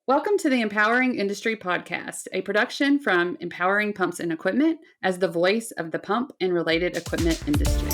Welcome to the Empowering Industry Podcast, a production from Empowering Pumps and Equipment as the voice of the pump and related equipment industry.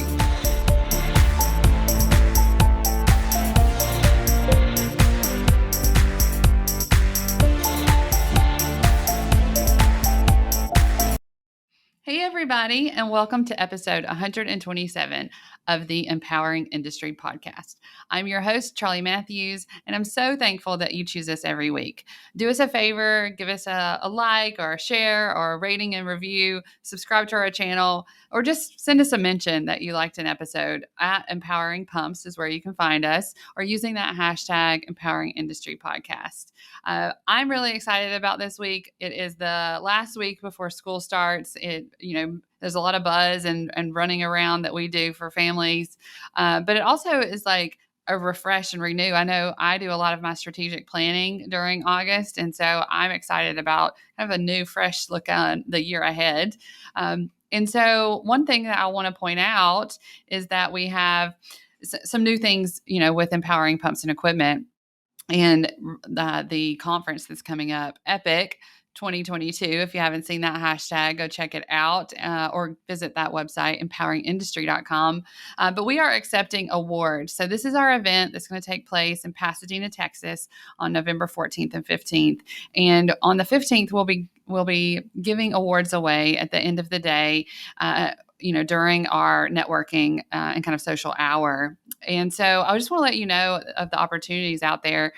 Hey, everybody, and welcome to episode 127 of the Empowering Industry Podcast. I'm your host, Charli Matthews, and I'm so thankful that you choose us every week. Do us a favor, give us a like or a share or a rating and review, subscribe to our channel, or just send us a mention that you liked an episode. At Empowering Pumps is where you can find us, or using that hashtag Empowering Industry Podcast. I'm really excited about this week. It is the last week before school starts. There's a lot of buzz and running around that we do for families. But it also is like a refresh and renew. I know I do a lot of my strategic planning during August. And so I'm excited about kind of a new, fresh look on the year ahead. And so one thing that I want to point out is that we have some new things, with Empowering Pumps and Equipment. And the conference that's coming up, EPIC 2022. If you haven't seen that hashtag, go check it out or visit that website, empoweringindustry.com. But we are accepting awards. So this is our event that's going to take place in Pasadena, Texas on November 14th and 15th. And on the 15th, we'll be giving awards away at the end of the day, during our networking and kind of social hour. And so I just want to let you know of the opportunities out there.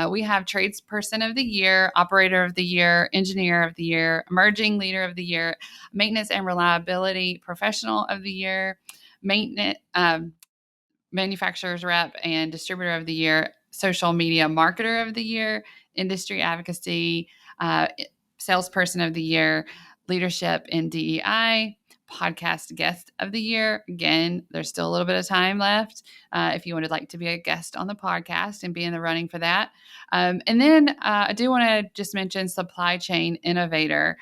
We have Tradesperson of the Year, Operator of the Year, Engineer of the Year, Emerging Leader of the Year, Maintenance and Reliability Professional of the Year, Maintenance Manufacturers Rep and Distributor of the Year, Social Media Marketer of the Year, Industry Advocacy, Salesperson of the Year, Leadership in DEI, Podcast Guest of the Year. Again, there's still a little bit of time left if you would like to be a guest on the podcast and be in the running for that. And then I do want to just mention Supply Chain Innovator.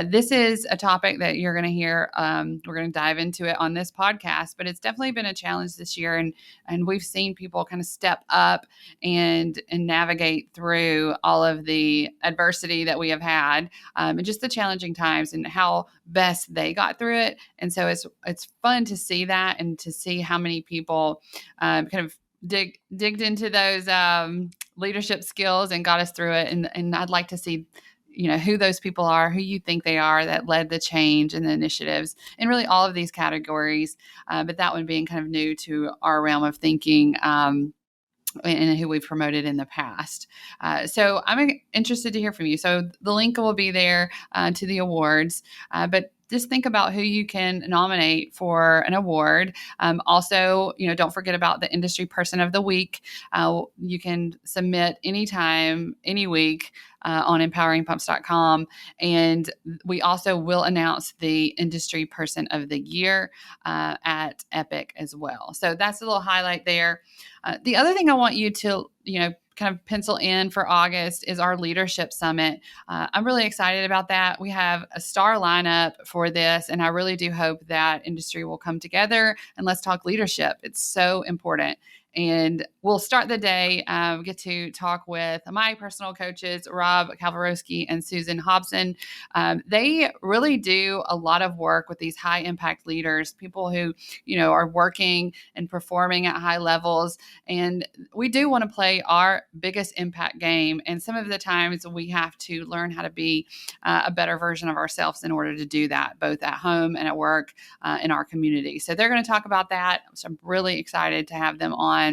This is a topic that you're going to hear. We're going to dive into it on this podcast, but it's definitely been a challenge this year. And we've seen people kind of step up and navigate through all of the adversity that we have had and just the challenging times and how best they got through it. And so it's fun to see that and to see how many people kind of digged into those leadership skills and got us through it. And I'd like to see, who those people are, who you think they are that led the change and the initiatives in really all of these categories. But that one being kind of new to our realm of thinking and who we've promoted in the past. So I'm interested to hear from you. So the link will be there to the awards, but just think about who you can nominate for an award. Also, don't forget about the Industry Person of the Week. You can submit anytime, any week on empoweringpumps.com. And we also will announce the Industry Person of the Year at EPIC as well. So that's a little highlight there. The other thing I want you to, kind of pencil in for August is our Leadership Summit. I'm really excited about that. We have a star lineup for this, and I really do hope that industry will come together and let's talk leadership. It's so important. And we'll start the day, get to talk with my personal coaches, Rob Kalvarowski and Susan Hobson. They really do a lot of work with these high impact leaders, people who, are working and performing at high levels. And we do want to play our biggest impact game. And some of the times we have to learn how to be a better version of ourselves in order to do that, both at home and at work in our community. So they're going to talk about that. So I'm really excited to have them on.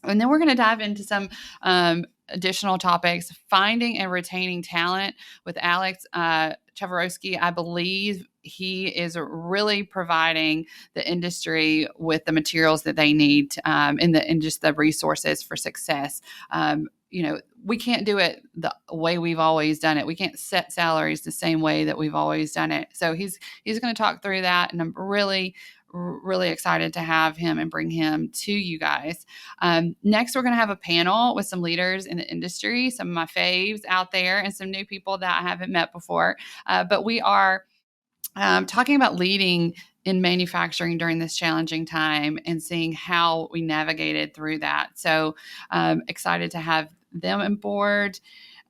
And then we're going to dive into some additional topics, finding and retaining talent with Alex Chavarowski. I believe he is really providing the industry with the materials that they need and just the resources for success. We can't do it the way we've always done it. We can't set salaries the same way that we've always done it. So he's going to talk through that, and I'm really excited to have him and bring him to you guys. Next, we're going to have a panel with some leaders in the industry, some of my faves out there, and some new people that I haven't met before. But we are talking about leading in manufacturing during this challenging time and seeing how we navigated through that. So excited to have them on board.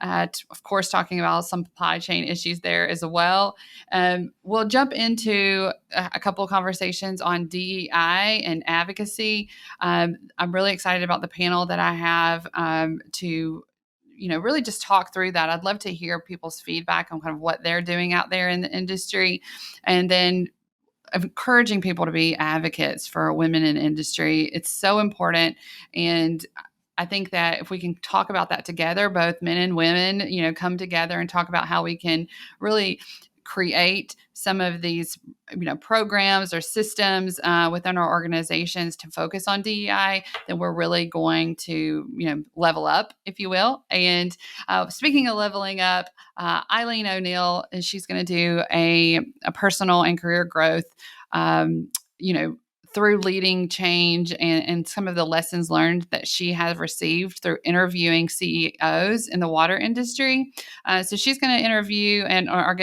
of course, talking about some supply chain issues there as well. We'll jump into a couple of conversations on DEI and advocacy. I'm really excited about the panel that I have to really just talk through that. I'd love to hear people's feedback on kind of what they're doing out there in the industry, and then encouraging people to be advocates for women in industry. It's so important. And I think that if we can talk about that together, both men and women, come together and talk about how we can really create some of these, programs or systems within our organizations to focus on DEI, then we're really going to, level up, if you will. And speaking of leveling up, Eileen O'Neill, she's going to do a personal and career growth, through leading change and some of the lessons learned that she has received through interviewing CEOs in the water industry. So she's going to interview or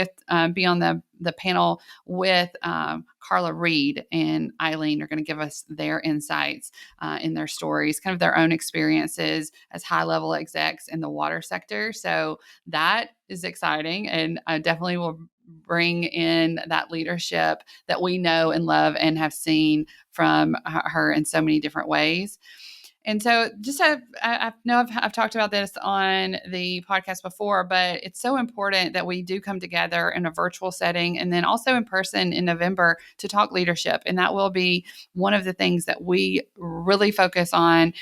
be on the panel with Carla Reed and Eileen are going to give us their insights in their stories, kind of their own experiences as high-level execs in the water sector. So that is exciting, and I definitely will bring in that leadership that we know and love and have seen from her in so many different ways. And so just I know I've talked about this on the podcast before, but it's so important that we do come together in a virtual setting and then also in person in November to talk leadership. And that will be one of the things that we really focus on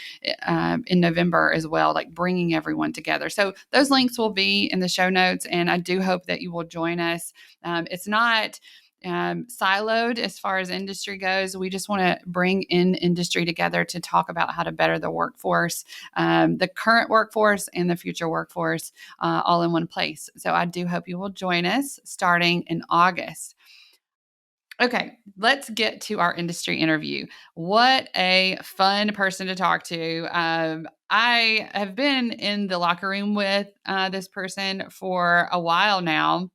in November as well, like bringing everyone together. So those links will be in the show notes, and I do hope that you will join us. It's not siloed as far as industry goes. We just want to bring in industry together to talk about how to better the workforce, the current workforce and the future workforce, all in one place. So I do hope you will join us starting in August. Okay, let's get to our industry interview. What a fun person to talk to. I have been in the locker room with this person for a while now.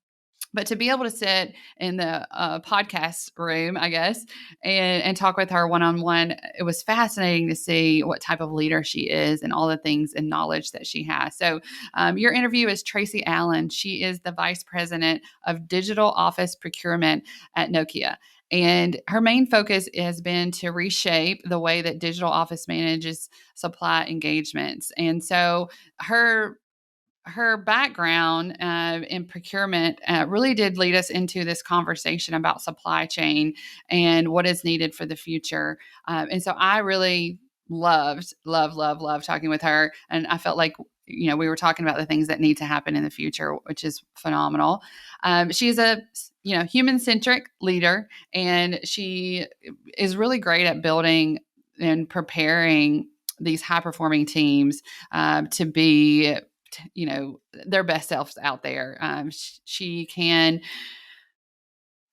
But to be able to sit in the podcast room, I guess, and talk with her one-on-one, it was fascinating to see what type of leader she is and all the things and knowledge that she has. So your interview is Tracey Allen. She is the Vice President of Digital Office Procurement at Nokia. And her main focus has been to reshape the way that digital office manages supply engagements. And so her background in procurement really did lead us into this conversation about supply chain and what is needed for the future. And so I really love talking with her. And I felt like, we were talking about the things that need to happen in the future, which is phenomenal. She's a human-centric leader, and she is really great at building and preparing these high-performing teams to be their best selves out there. She can,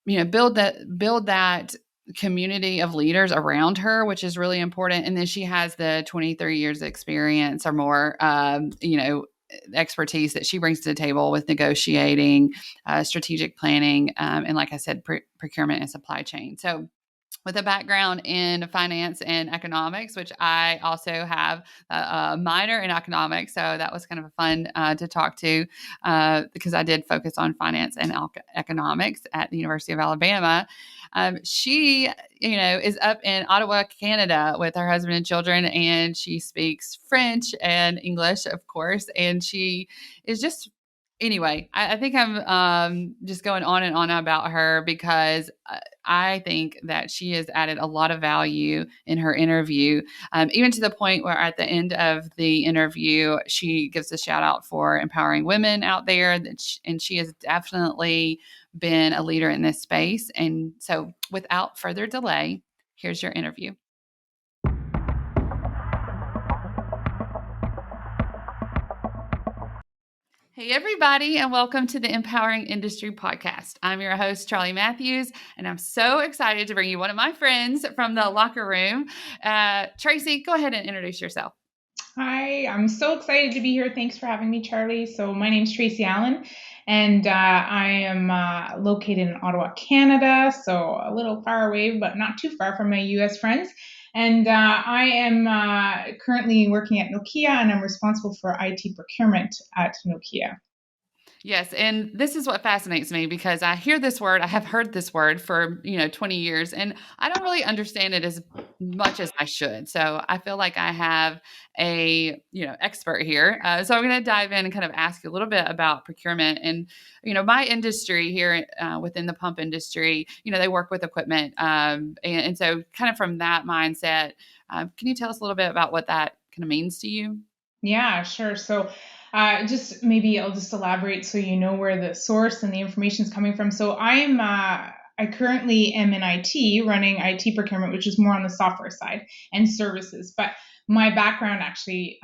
build that community of leaders around her, which is really important. And then she has the 23 years experience or more, expertise that she brings to the table with negotiating, strategic planning, and like I said, procurement and supply chain. So with a background in finance and economics, which I also have a minor in economics. So that was kind of fun to talk to because I did focus on finance and economics at the University of Alabama. She, is up in Ottawa, Canada with her husband and children, and she speaks French and English, of course. And she is just anyway, I think I'm just going on and on about her because I think that she has added a lot of value in her interview, even to the point where at the end of the interview, she gives a shout out for empowering women out there. And she has definitely been a leader in this space. And so without further delay, here's your interview. Hey, everybody, and welcome to the Empowering Industry Podcast. I'm your host, Charli Matthews, and I'm so excited to bring you one of my friends from the locker room. Tracey, go ahead and introduce yourself. Hi, I'm so excited to be here. Thanks for having me, Charli. So my name's Tracey Allen, and I am located in Ottawa, Canada, so a little far away, but not too far from my U.S. friends. And I am currently working at Nokia, and I'm responsible for IT procurement at Nokia. Yes, and this is what fascinates me because I hear this word, I have heard this word for, 20 years and I don't really understand it as much as I should. So I feel like I have a, expert here. So I'm going to dive in and kind of ask you a little bit about procurement and, my industry here within the pump industry, they work with equipment. And so kind of from that mindset, can you tell us a little bit about what that kind of means to you? Yeah, sure. So, just maybe I'll just elaborate so you know where the source and the information is coming from. So, I currently am in IT, running IT procurement, which is more on the software side and services. But my background, actually,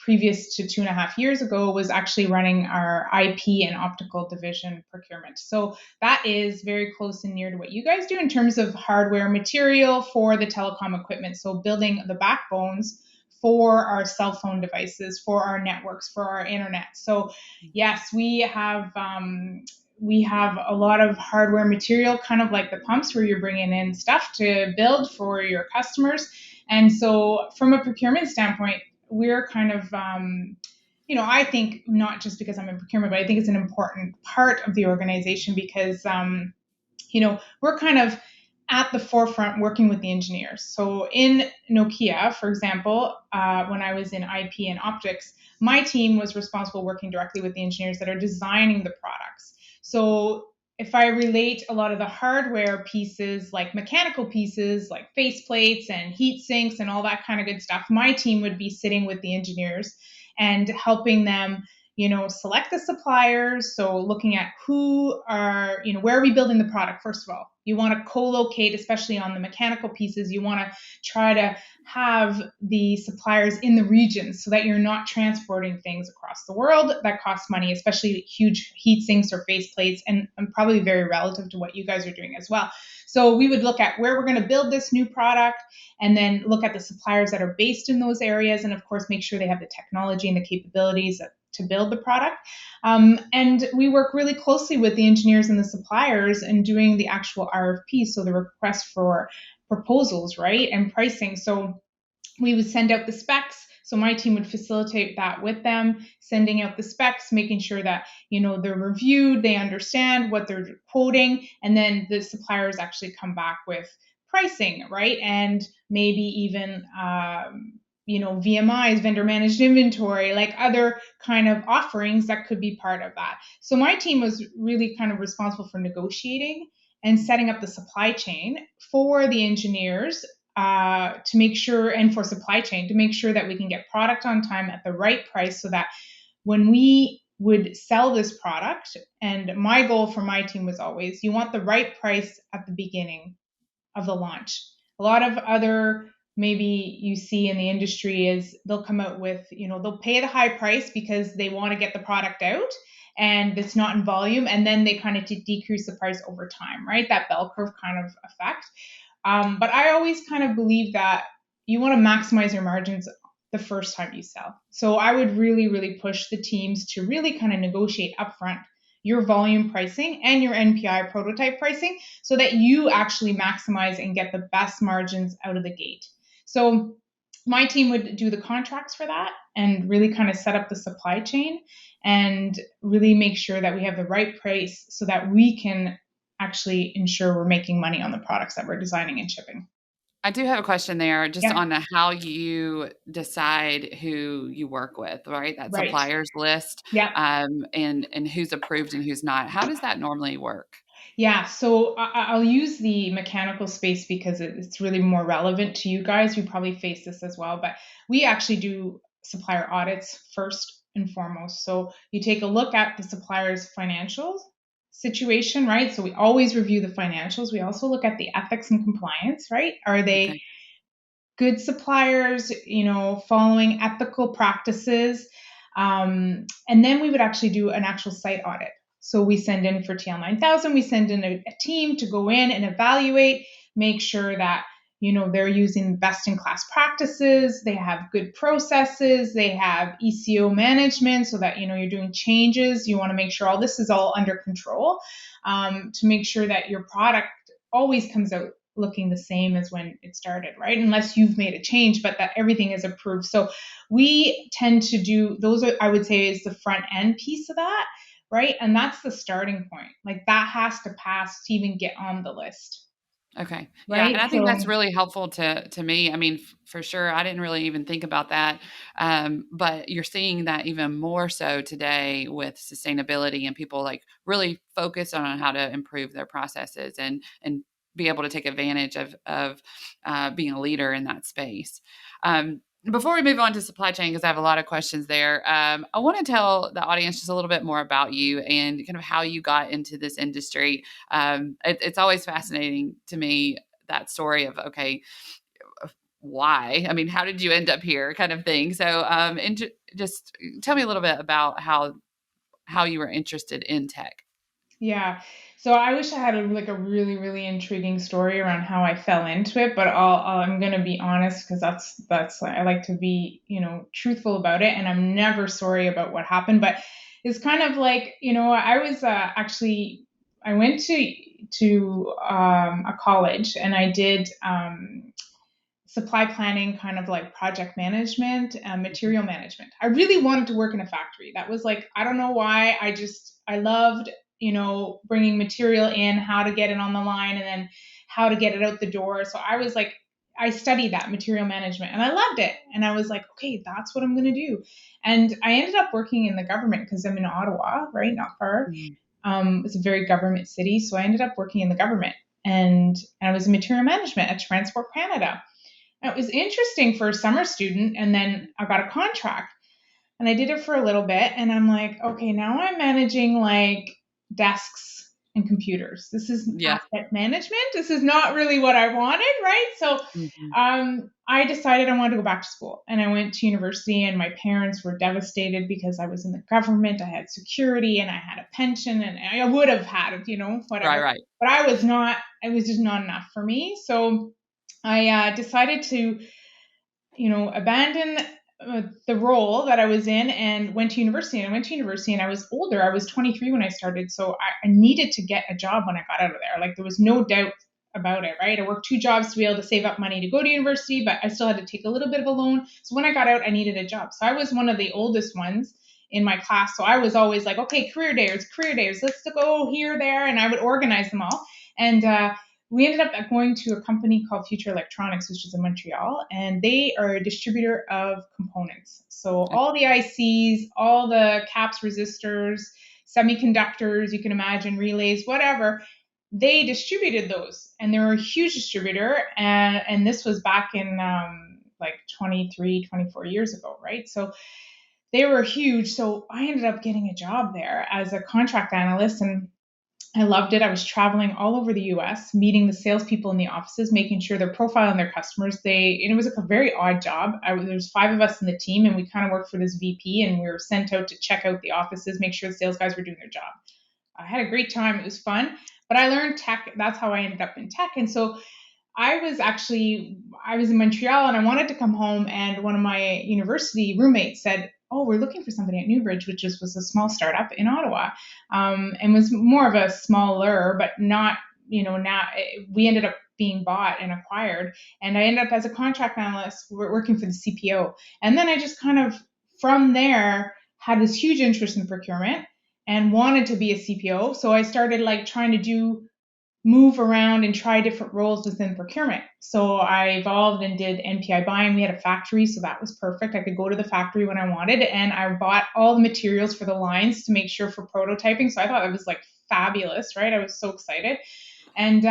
previous to 2.5 years ago, was actually running our IP and optical division procurement. So that is very close and near to what you guys do in terms of hardware material for the telecom equipment. So building the backbones for our cell phone devices, for our networks, for our internet. So yes, we have a lot of hardware material, kind of like the pumps, where you're bringing in stuff to build for your customers. And so, from a procurement standpoint, we're kind of I think, not just because I'm in procurement, but I think it's an important part of the organization because we're kind of at the forefront working with the engineers. So in Nokia, for example, when I was in IP and optics, my team was responsible working directly with the engineers that are designing the products. So if I relate a lot of the hardware pieces, like mechanical pieces, like faceplates and heat sinks and all that kind of good stuff, my team would be sitting with the engineers and helping them select the suppliers. So looking at where are we building the product? First of all, you want to co-locate, especially on the mechanical pieces. You want to try to have the suppliers in the regions so that you're not transporting things across the world that cost money, especially huge heat sinks or faceplates, and probably very relative to what you guys are doing as well. So we would look at where we're going to build this new product and then look at the suppliers that are based in those areas, and of course make sure they have the technology and the capabilities to build the product. And we work really closely with the engineers and the suppliers in doing the actual RFP, so the request for proposals, right, and pricing. So we would send out the specs. So my team would facilitate that with them, sending out the specs, making sure that they're reviewed, they understand what they're quoting, and then the suppliers actually come back with pricing, right, and maybe even VMIs, vendor managed inventory, like other kind of offerings that could be part of that. So my team was really kind of responsible for negotiating and setting up the supply chain for the engineers to make sure, and for supply chain to make sure that we can get product on time at the right price, so that when we would sell this product, and my goal for my team was always, you want the right price at the beginning of the launch. A lot of other, maybe you see in the industry, is they'll come out with, they'll pay the high price because they want to get the product out and it's not in volume, and then they kind of decrease the price over time, right? That bell curve kind of effect. But I always kind of believe that you want to maximize your margins the first time you sell. So I would really, really push the teams to really kind of negotiate upfront your volume pricing and your NPI prototype pricing so that you actually maximize and get the best margins out of the gate. So my team would do the contracts for that and really kind of set up the supply chain and really make sure that we have the right price so that we can actually ensure we're making money on the products that we're designing and shipping. I do have a question there just Yeah, on how you decide who you work with, right? That right. suppliers list, Yeah. and who's approved and who's not. How does that normally work? Yeah, so I'll use the mechanical space because it's really more relevant to you guys. You probably face this as well, but we actually do supplier audits first and foremost. So you take a look at the supplier's financials situation, right? So we always review the financials. We also look at the ethics and compliance, right? Are Okay. they good suppliers, following ethical practices? And then we would actually do an actual site audit. So we send in for TL9000, we send in a team to go in and evaluate, make sure that they're using best in class practices, they have good processes, they have ECO management, so that you're doing changes. You want to make sure this is all under control, to make sure that your product always comes out looking the same as when it started, right? Unless you've made a change, but that everything is approved. So we tend to do those are, I would say, is the front end piece of that, right? And that's the starting point. Like that has to pass to even get on the list, Okay. Yeah, and right? I think that's So really helpful to me. I mean, for sure, I didn't really even think about that. But you're seeing that even more so today with sustainability and people like really focus on how to improve their processes and be able to take advantage of being a leader in that space. Before we move on to supply chain, because I have a lot of questions there, I want to tell the audience just a little bit more about you and kind of how you got into this industry. It's always fascinating to me, that story of, okay, why? I mean, how did you end up here, kind of thing. So, just tell me a little bit about how you were interested in tech. yeah. So I wish I had like a really, really intriguing story around how I fell into it, but I'm going to be honest because that's I like to be, truthful about it, and I'm never sorry about what happened. But it's kind of like, I was actually I went to a college and I did supply planning, kind of like project management, material management. I really wanted to work in a factory. That was like, I don't know why. I loved, bringing material in, how to get it on the line, and then how to get it out the door. So I was like, I studied that material management and I loved it. And I was like, okay, that's what I'm going to do. And I ended up working in the government because I'm in Ottawa, right? Not far. Mhm. It's a very government city. So I ended up working in the government, and I was in material management at Transport Canada. It was interesting for a summer student, and then I got a contract and I did it for a little bit, and I'm like, okay, now I'm managing like desks and computers. This is Yeah. asset management. This is not really what I wanted, right? So Mhm. I decided I wanted to go back to school, and I went to university, and my parents were devastated because I was in the government. I had security and I had a pension, and I would have had, Right, whatever. right. But I was not, it was just not enough for me. So I decided to, abandon the role that I was in and went to university. And I went to university and I was older. I was 23 when I started. So I needed to get a job when I got out of there. Like there was no doubt about it, right? I worked 2 jobs to be able to save up money to go to university, but I still had to take a little bit of a loan. So when I got out, I needed a job. So I was one of the oldest ones in my class. So I was always like, okay, career days, let's go here, there. And I would organize them all. And we ended up going to a company called Future Electronics, which is in Montreal, and they are a distributor of components. So Okay. all the ICs, all the caps, resistors, semiconductors, you can imagine, relays, whatever, they distributed those. And they were a huge distributor. And this was back in like 23, 24 years ago, right? So they were huge. So I ended up getting a job there as a contract analyst, and I loved it. I was traveling all over the US, meeting the salespeople in the offices, making sure they're profiling their customers. And it was like a very odd job. There's 5 of us in the team, and we kind of worked for this VP, and we were sent out to check out the offices, make sure the sales guys were doing their job. I had a great time. It was fun, but I learned tech. That's how I ended up in tech. And so I was in Montreal and I wanted to come home, and one of my university roommates said, "Oh, we're looking for somebody at Newbridge," which was a small startup in Ottawa, and was more of a smaller, but not, now we ended up being bought and acquired, and I ended up as a contract analyst working for the CPO, and then I just kind of from there had this huge interest in procurement and wanted to be a CPO, so I started like trying to move around and try different roles within procurement. So I evolved and did NPI buying. We had a factory, so that was perfect. I could go to the factory when I wanted, and I bought all the materials for the lines to make sure for prototyping. So I thought it was like fabulous, right? I was so excited. And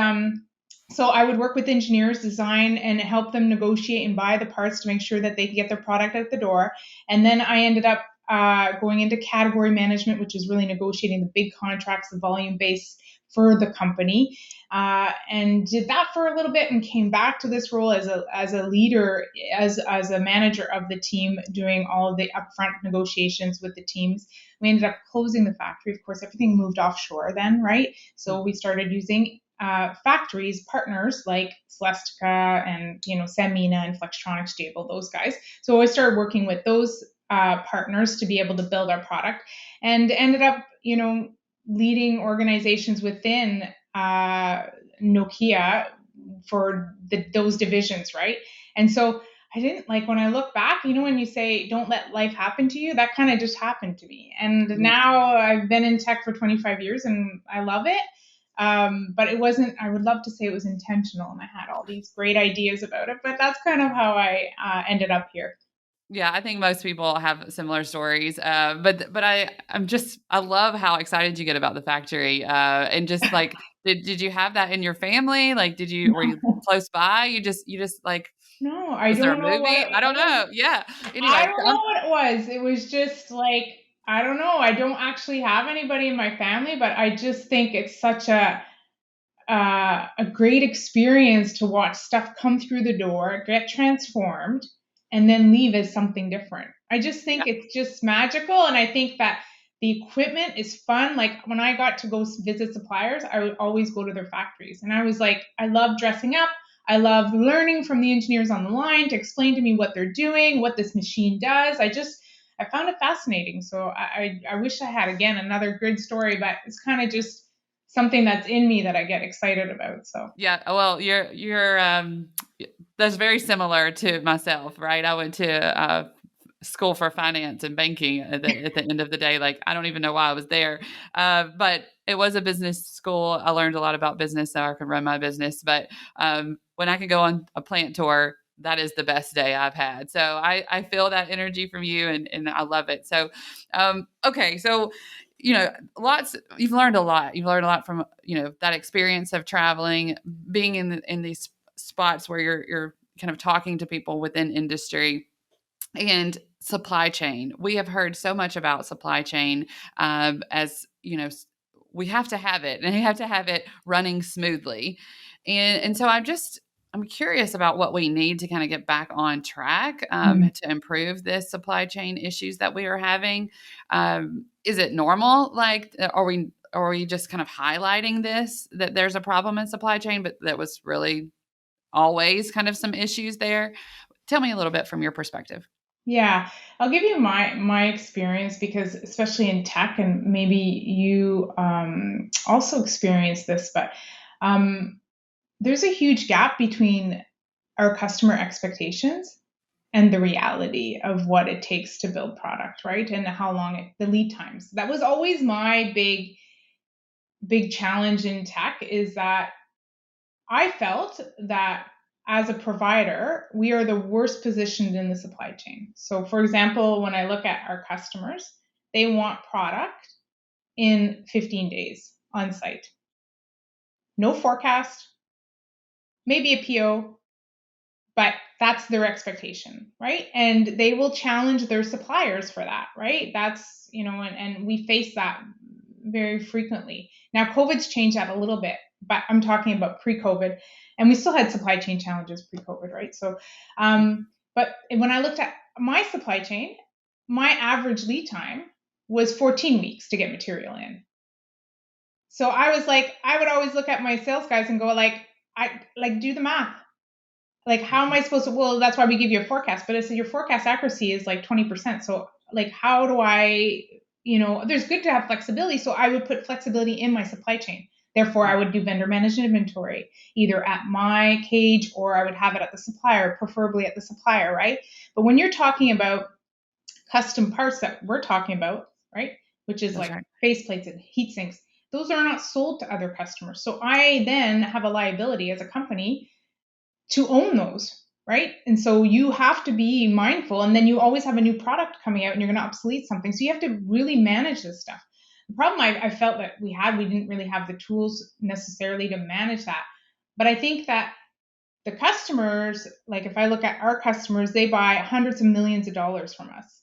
so I would work with engineers, design, and help them negotiate and buy the parts to make sure that they could get their product out the door. And then I ended up going into category management, which is really negotiating the big contracts, the volume base for the company, and did that for a little bit, and came back to this role as a leader, as a manager of the team, doing all of the upfront negotiations with the teams. We ended up closing the factory. Of course, everything moved offshore then, right? So we started using factories, partners like Celestica and Sanmina and Flextronics, Jabil, those guys. So I started working with those partners to be able to build our product, and ended up leading organizations within Nokia, those divisions, right? And so I didn't like, when I look back, when you say don't let life happen to you, that kind of just happened to me. And Yeah. now I've been in tech for 25 years and I love it. But it wasn't, I would love to say it was intentional and I had all these great ideas about it, but that's kind of how I ended up here. Yeah, I think most people have similar stories. But I love how excited you get about the factory. And just like, did you have that in your family? Like, were you close by? You just like, No, I was there a don't know what movie? it I don't was. know. Yeah. I Anyway, don't know what it was. It was just like, I don't know. I don't actually have anybody in my family, but I just think it's such a great experience to watch stuff come through the door, get transformed, and then leave as something different. I just think yeah. it's just magical. And I think that the equipment is fun. Like when I got to go visit suppliers, I would always go to their factories. And I was like, I love dressing up. I love learning from the engineers on the line to explain to me what they're doing, what this machine does. I found it fascinating. So I wish I had, again, another good story, but it's kind of just something that's in me that I get excited about. So Yeah, well, you're that's very similar to myself, right? I went to school for finance and banking at the end of the day. Like, I don't even know why I was there. But it was a business school. I learned a lot about business so I can run my business. But when I can go on a plant tour, that is the best day I've had. So I feel that energy from you and I love it. So, okay. So, you've learned a lot. You've learned a lot from, that experience of traveling, being in these spots where you're kind of talking to people within industry and supply chain. We have heard so much about supply chain, as we have to have it, and we have to have it running smoothly. And so I'm curious about what we need to kind of get back on track, to improve this supply chain issues that we are having. Is it normal? Like, are we just kind of highlighting this, that there's a problem in supply chain, but that was really always kind of some issues there? Tell me a little bit from your perspective. yeah, I'll give you my experience, because especially in tech, and maybe you also experience this, but um, there's a huge gap between our customer expectations and the reality of what it takes to build product, right? And how long the lead times. That was always my big challenge in tech, is that I felt that as a provider, we are the worst positioned in the supply chain. So, for example, when I look at our customers, they want product in 15 days on site. No forecast, maybe a PO, but that's their expectation, right? And they will challenge their suppliers for that, right? That's, and we face that very frequently. Now, COVID's changed that a little bit, but I'm talking about pre-COVID, and we still had supply chain challenges pre-COVID, right? So, but when I looked at my supply chain, my average lead time was 14 weeks to get material in. So I was like, I would always look at my sales guys and go like, I like do the math. Like, how am I supposed to? Well, that's why we give you a forecast, but it's your forecast accuracy is like 20%. So, like, how do I, there's good to have flexibility. So, I would put flexibility in my supply chain. Therefore, I would do vendor managed inventory either at my cage, or I would have it at the supplier, preferably at the supplier, right? But when you're talking about custom parts that we're talking about, right, which is That's like right. face plates and heat sinks, those are not sold to other customers. So, I then have a liability as a company to own those, right? And so you have to be mindful, and then you always have a new product coming out and you're going to obsolete something. So you have to really manage this stuff. The problem I felt that we didn't really have the tools necessarily to manage that. But I think that the customers, like if I look at our customers, they buy hundreds of millions of dollars from us.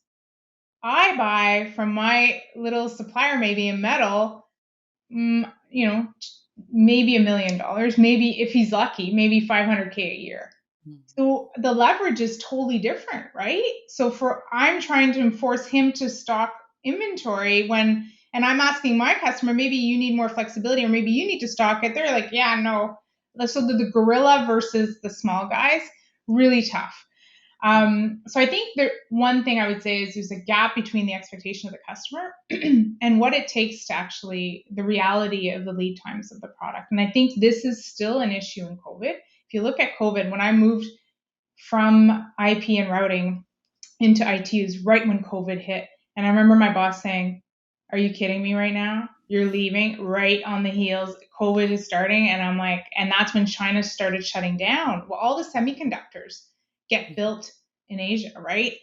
I buy from my little supplier, maybe in metal, maybe $1 million, maybe if he's lucky, maybe 500K a year. Mm. So the leverage is totally different, right? So I'm trying to force him to stock inventory and I'm asking my customer, maybe you need more flexibility, or maybe you need to stock it. They're like, yeah, no. So the gorilla versus the small guys, really tough. So I think one thing I would say is there's a gap between the expectation of the customer and what it takes to actually the reality of the lead times of the product. And I think this is still an issue in COVID. If you look at COVID, when I moved from IP and routing into IT, is right when COVID hit. And I remember my boss saying, "Are you kidding me right now? You're leaving right on the heels. COVID is starting." And I'm like, and that's when China started shutting down. Well, all the semiconductors get built in Asia, right?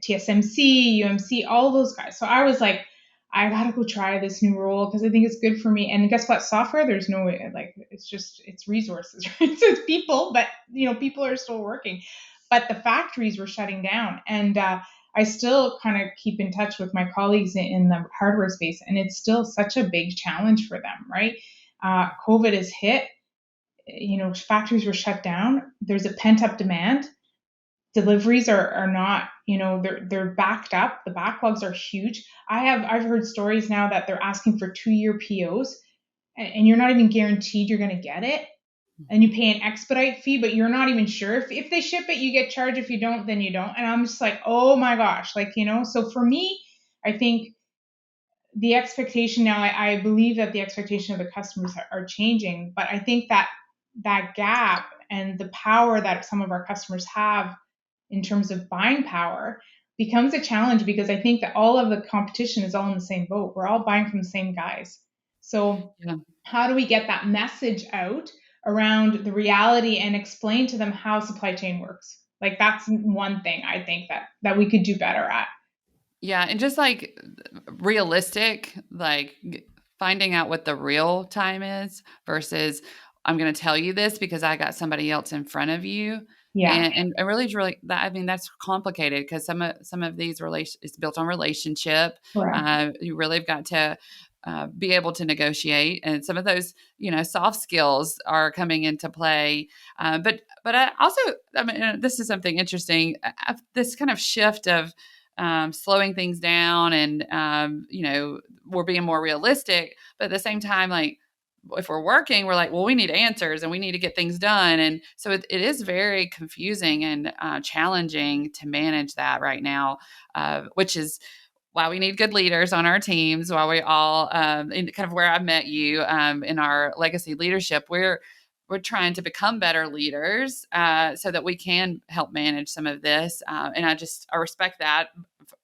TSMC, UMC, all those guys. So I was like, I gotta go try this new role because I think it's good for me. And guess what? Software, there's no way, like, it's resources, right? So it's people, but people are still working. But the factories were shutting down. And I still kind of keep in touch with my colleagues in the hardware space, and it's still such a big challenge for them, right? COVID has hit, factories were shut down. There's a pent up demand. Deliveries are not, they're backed up. The backlogs are huge. I've heard stories now that they're asking for 2-year POs, and you're not even guaranteed you're going to get it. And you pay an expedite fee, but you're not even sure if they ship it, you get charged. If you don't, then you don't. And I'm just like, oh my gosh, so for me, I think the expectation now, I believe that the expectation of the customers are changing, but I think that gap and the power that some of our customers have in terms of buying power becomes a challenge, because I think that all of the competition is all in the same boat. We're all buying from the same guys. So Yeah. how do we get that message out around the reality and explain to them how supply chain works? Like, that's one thing I think that we could do better at. Yeah, and just like realistic, like finding out what the real time is versus I'm going to tell you this because I got somebody else in front of you. Yeah. And really that, I mean, that's complicated because some of these it's built on relationship. Correct. You really have got to be able to negotiate, and some of those soft skills are coming into play. But I also, I mean, this is something interesting. This kind of shift of slowing things down, and we're being more realistic, but at the same time, like, if we're working, we're like, well, we need answers and we need to get things done. And so it is very confusing and challenging to manage that right now, which is why we need good leaders on our teams. Why we all, in kind of where I met you in our legacy leadership, we're trying to become better leaders so that we can help manage some of this. And I respect that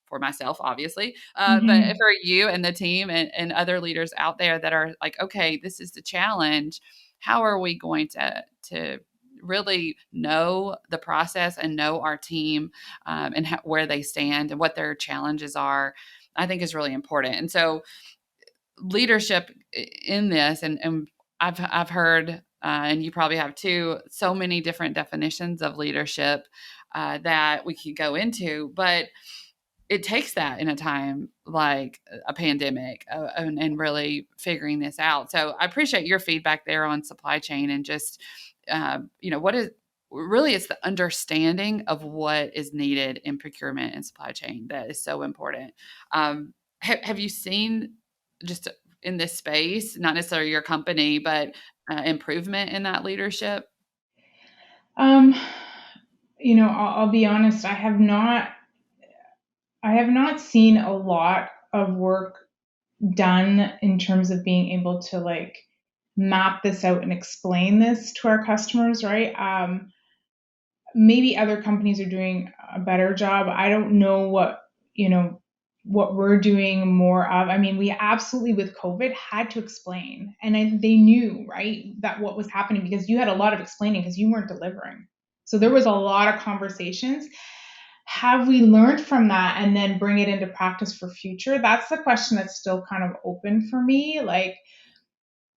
for myself, obviously, but Mm-hmm. for you and the team and other leaders out there that are like, okay, this is the challenge. How are we going to really know the process and know our team and where they stand and what their challenges are? I think is really important. And so leadership in this, and I've heard, and you probably have too, so many different definitions of leadership that we could go into, but it takes that in a time like a pandemic and really figuring this out. So I appreciate your feedback there on supply chain and just, what is really, it's the understanding of what is needed in procurement and supply chain that is so important. Have you seen just in this space, not necessarily your company, but improvement in that leadership? Um, I'll be honest. I have not seen a lot of work done in terms of being able to like map this out and explain this to our customers, right? Maybe other companies are doing a better job. I don't know what we're doing more of. I mean, we absolutely with COVID had to explain, and they knew, right, that what was happening, because you had a lot of explaining because you weren't delivering. So there was a lot of conversations. Have we learned from that and then bring it into practice for future? That's the question that's still kind of open for me. Like,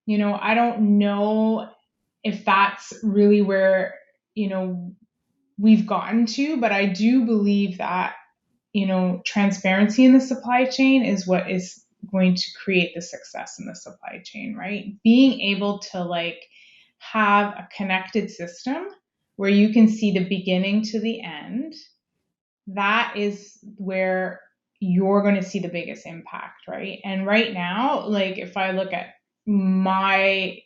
I don't know if that's really where, we've gotten to, but I do believe that, transparency in the supply chain is what is going to create the success in the supply chain, right? Being able to like have a connected system where you can see the beginning to the end, that is where you're going to see the biggest impact, right? And right now, like, if I look at my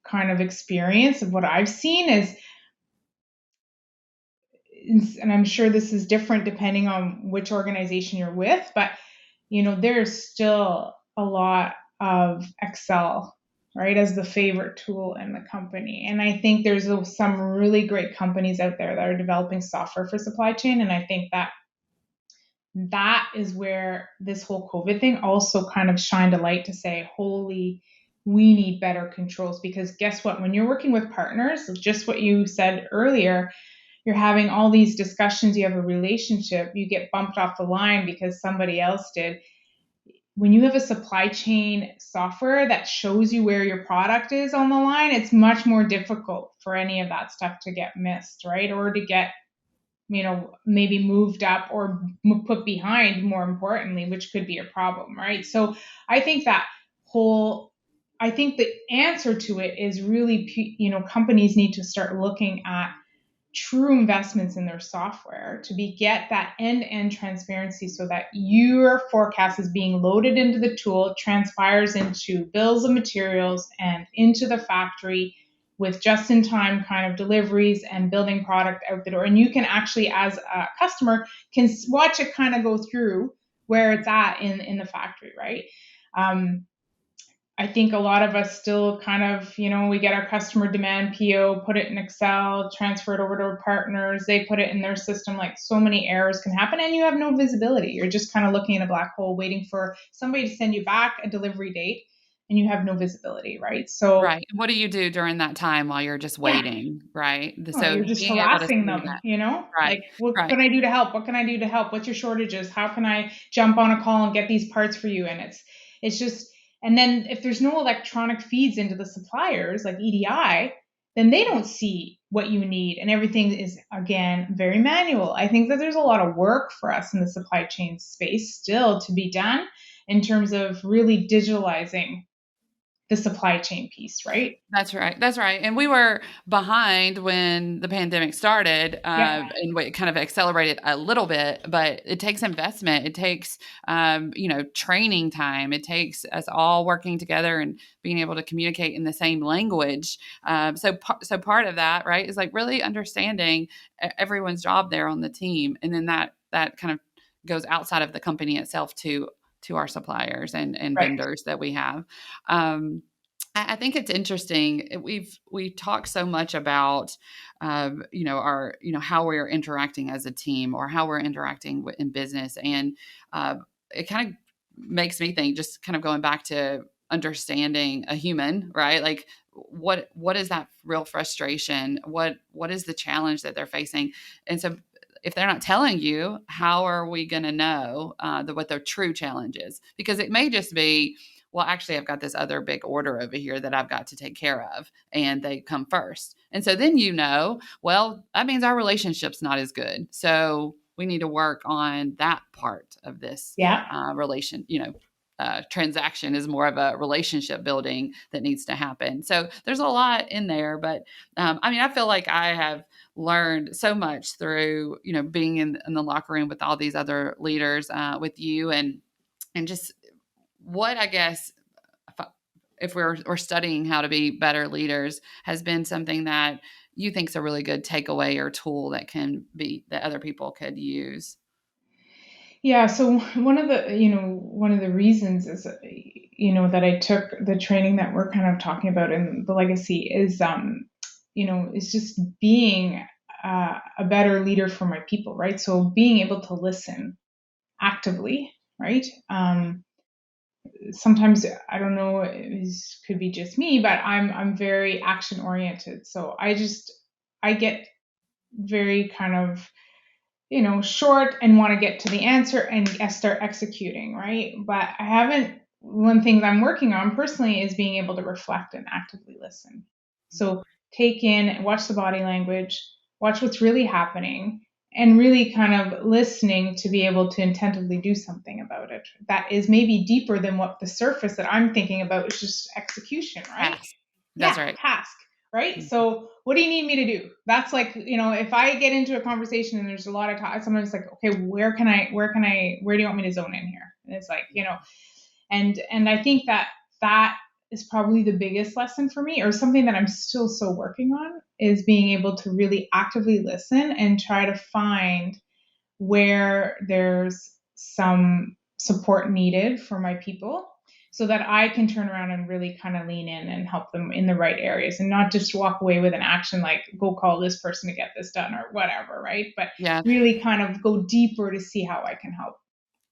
kind of experience of what I've seen, is and I'm sure this is different depending on which organization you're with, but there's still a lot of Excel, right, as the favorite tool in the company. And I think there's some really great companies out there that are developing software for supply chain. And I think that is where this whole COVID thing also kind of shined a light to say, holy, we need better controls. Because guess what? When you're working with partners, just what you said earlier, you're having all these discussions, you have a relationship, you get bumped off the line because somebody else did. When you have a supply chain software that shows you where your product is on the line, it's much more difficult for any of that stuff to get missed, right? Or to get, maybe moved up or put behind, more importantly, which could be a problem, right? So I think I think the answer to it is really, companies need to start looking at true investments in their software to get that end-to-end transparency so that your forecast is being loaded into the tool, transpires into bills of materials and into the factory with just-in-time kind of deliveries and building product out the door. And you can actually, as a customer, can watch it kind of go through where it's at in the factory, right? I think a lot of us still kind of, we get our customer demand PO, put it in Excel, transfer it over to our partners. They put it in their system. Like, so many errors can happen and you have no visibility. You're just kind of looking at a black hole waiting for somebody to send you back a delivery date and you have no visibility, right? So, Right. What do you do during that time while you're just yeah, waiting, right? you're So just being able to harassing see them, that. Right. like, what Right. can I do to help? What can I do to help? What's your shortages? How can I jump on a call and get these parts for you? And it's just, and then if there's no electronic feeds into the suppliers like EDI, then they don't see what you need. And everything is, again, very manual. I think that there's a lot of work for us in the supply chain space still to be done in terms of really digitalizing the supply chain piece, right? That's right. That's right. And we were behind when the pandemic started, Yeah. and it kind of accelerated a little bit, but it takes investment. It takes, training time. It takes us all working together and being able to communicate in the same language. So part of that, right, is like really understanding everyone's job there on the team. And then that kind of goes outside of the company itself to our suppliers and Right. vendors that we have. I think it's interesting. We talked so much about, our, how we're interacting as a team or how we're interacting in business, and it kind of makes me think. Just kind of going back to understanding a human, right? Like, what is that real frustration? What is the challenge that they're facing? And so, if they're not telling you, how are we going to know what their true challenge is? Because it may just be, well, actually, I've got this other big order over here that I've got to take care of, and they come first. And so then, well, that means our relationship's not as good. So we need to work on that part of this Yeah. transaction is more of a relationship building that needs to happen. So there's a lot in there, but I feel like I have learned so much through, being in the locker room with all these other leaders, with you, and just what I guess, if we're studying how to be better leaders, has been something that you think is a really good takeaway or tool that other people could use. Yeah, so one of the reasons is, that I took the training that we're kind of talking about in the legacy is, is just being a better leader for my people, right? So being able to listen actively, right? Sometimes, I don't know, this could be just me, but I'm very action oriented. So I get very kind of, short and want to get to the answer and start executing, right? But one thing that I'm working on personally is being able to reflect and actively listen. So take in, watch the body language, watch what's really happening, and really kind of listening to be able to intentively do something about it. That is maybe deeper than what the surface that I'm thinking about is just execution, right? Task. That's Yeah, right. task, right? Mhm. So what do you need me to do? That's like, if I get into a conversation and there's a lot of talk, sometimes it's like, okay, where do you want me to zone in here? And it's like, and I think that is probably the biggest lesson for me, or something that I'm still so working on, is being able to really actively listen and try to find where there's some support needed for my people, so that I can turn around and really kind of lean in and help them in the right areas, and not just walk away with an action like go call this person to get this done or whatever, right? But Yeah. really kind of go deeper to see how I can help.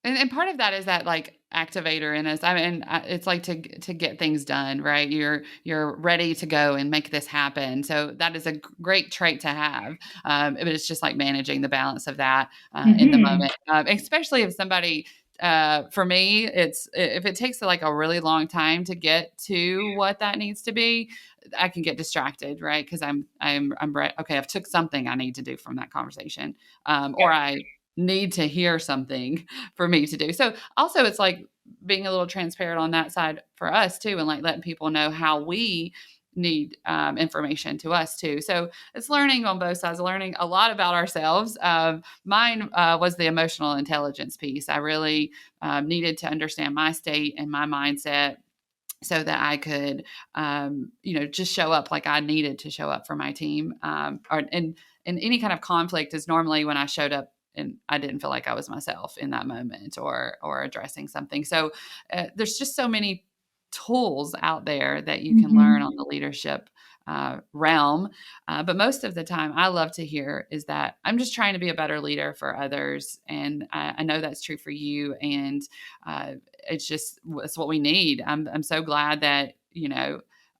And part of that is that like activator in us. I mean, it's like to get things done, right? You're ready to go and make this happen. So that is a great trait to have. But it's just like managing the balance of that in the Mm-hmm. moment, especially if somebody. For me, it's if it takes like a really long time to get to what that needs to be, I can get distracted, right? Because okay. I've took something I need to do from that conversation, or I need to hear something for me to do. So also it's like being a little transparent on that side for us too, and like letting people know how we need information to us too. So it's learning on both sides, learning a lot about ourselves. Mine was the emotional intelligence piece. I really needed to understand my state and my mindset so that I could, just show up like I needed to show up for my team. And any kind of conflict is normally when I showed up and I didn't feel like I was myself in that moment or addressing something. So there's just so many tools out there that you can learn on Mm-hmm. the leadership realm. But most of the time, I love to hear is that I'm just trying to be a better leader for others. And I know that's true for you. And it's what we need. I'm so glad that,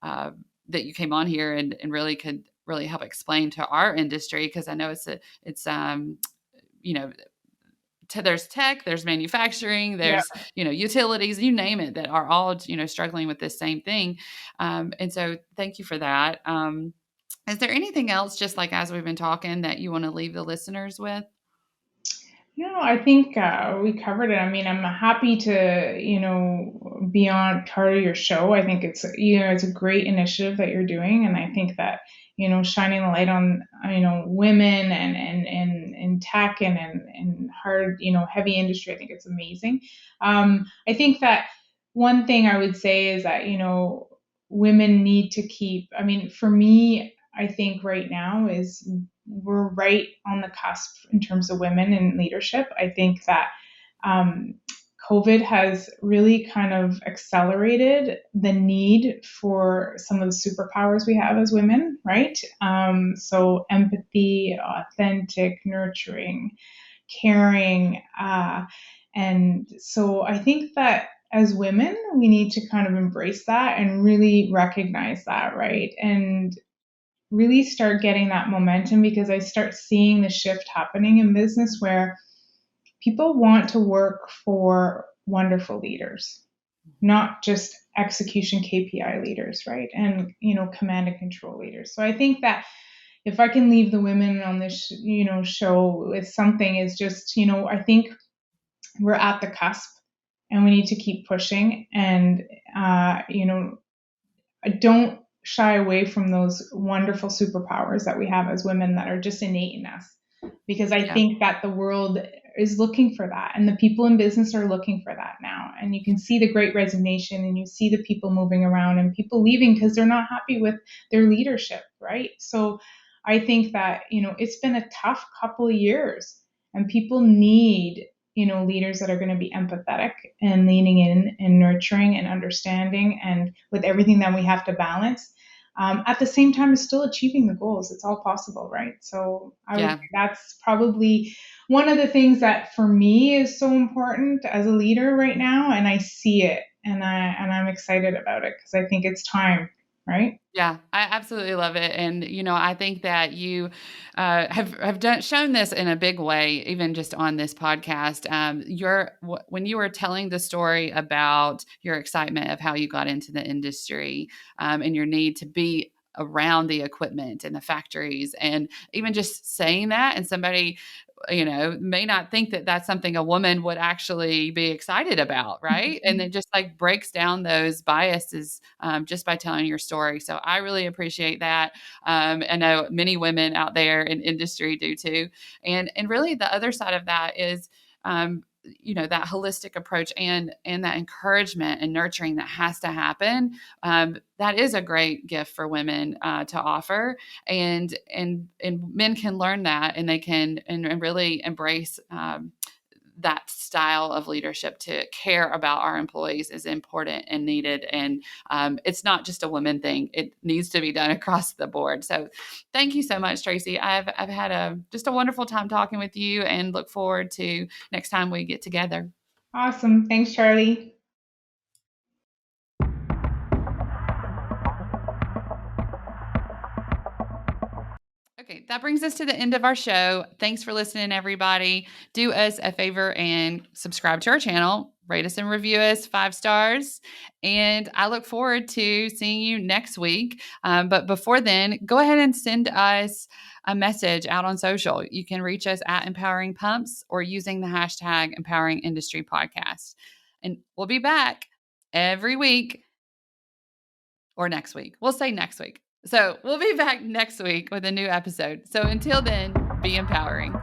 uh, that you came on here and really could really help explain to our industry. Cause I know you know, there's tech, there's manufacturing, Yeah. there's, utilities, you name it, that are all, struggling with this same thing. And so thank you for that. Is there anything else, just like as we've been talking, that you want to leave the listeners with? No, I think we covered it. I mean, I'm happy to, be on part of your show. I think it's a great initiative that you're doing, and I think that, shining the light on, women and in tech and hard, heavy industry. I think it's amazing. I think that one thing I would say is that, women need to keep. I mean, for me, I think right now is we're right on the cusp in terms of women in leadership. I think that um, COVID has really kind of accelerated the need for some of the superpowers we have as women, right? So empathy, authentic, nurturing, caring. And so I think that as women, we need to kind of embrace that and really recognize that, right? And really start getting that momentum, because I start seeing the shift happening in business where people want to work for wonderful leaders, not just execution KPI leaders, right? And, command and control leaders. So I think that if I can leave the women on this, show with something, is just, I think we're at the cusp and we need to keep pushing. And, don't shy away from those wonderful superpowers that we have as women that are just innate in us, because I Yeah. think that the world is looking for that, and the people in business are looking for that now. And you can see the great resignation, and you see the people moving around and people leaving because they're not happy with their leadership, right? So I think that, it's been a tough couple of years, and people need, leaders that are going to be empathetic and leaning in and nurturing and understanding, and with everything that we have to balance, at the same time as still achieving the goals. It's all possible, right? So I would Yeah. say that's probably one of the things that for me is so important as a leader right now, and I see it, and I'm excited about it because I think it's time, right? Yeah, I absolutely love it, and I think that you have shown this in a big way, even just on this podcast. When you were telling the story about your excitement of how you got into the industry, and your need to be around the equipment and the factories, and even just saying that, and somebody may not think that that's something a woman would actually be excited about, right? And it just like breaks down those biases just by telling your story. So I really appreciate that. I know many women out there in industry do too. And really the other side of that is that holistic approach and that encouragement and nurturing that has to happen, that is a great gift for women to offer, and men can learn that, and they can and really embrace that style of leadership. To care about our employees is important and needed, and it's not just a women thing. It needs to be done across the board. So thank you so much, Tracey. I've had just a wonderful time talking with you, and look forward to next time we get together. Awesome. Thanks, Charli. Okay, that brings us to the end of our show. Thanks for listening, everybody. Do us a favor and subscribe to our channel, rate us and review us 5 stars. And I look forward to seeing you next week. But before then, go ahead and send us a message out on social. You can reach us at Empowering Pumps or using the hashtag Empowering Industry Podcast. And we'll be back every week, or next week. We'll say next week. So we'll be back next week with a new episode. So until then, be empowering.